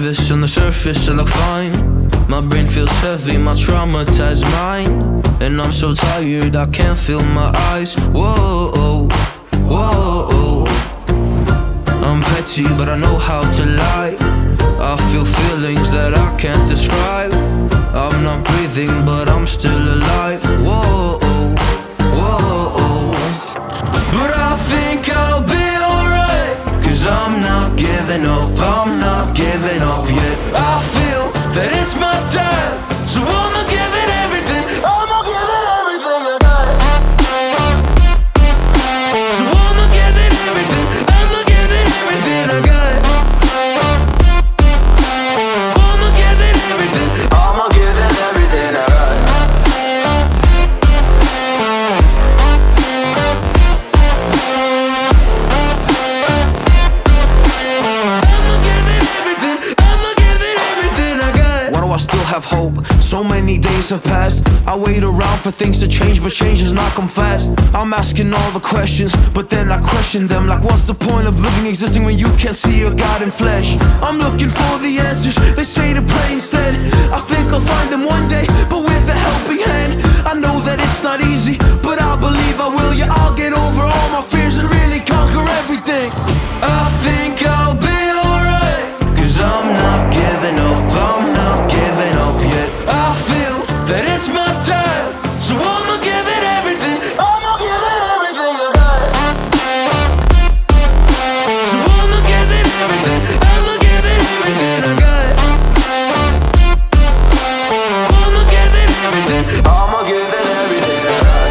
nervous, on the surface I look fine. My brain feels heavy, my traumatized mind. And I'm so tired, I can't feel my eyes. Whoa, whoa. I'm petty, but I know how to lie. I feel feelings that I can't describe. I'm not breathing, but I'm still alive. Whoa, whoa. But I think I'll be alright, 'cause I'm not giving up, I'm not giving up yet. I feel that it's my time, so I'ma give it everything. I'ma give it everything I got. So I'ma give it everything. I'ma give it everything I got. I'ma give it everything. I'ma give it everything I got. I still have hope. So many days have passed. I wait around for things to change, but change has not come fast. I'm asking all the questions, but then I question them. Like, what's the point of living, existing when you can't see your God in flesh? I'm looking for the answers, they say to pray instead. I think I'll find them one day, but with a helping hand. I know that it's not easy, but I believe I will. Yeah, I'll get over all my fears and really conquer everything. I think I'll be alright, 'cause I'm not giving up, I'm not giving up yet. I feel that it's my time, so I'ma give it everything. I'ma give it everything I got. So I'ma give it everything. I'ma give it everything I got. I'ma give it everything. I'ma give it everything I got.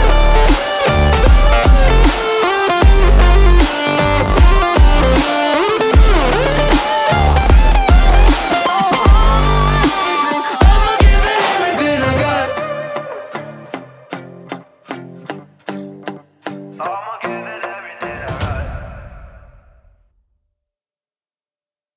Oh,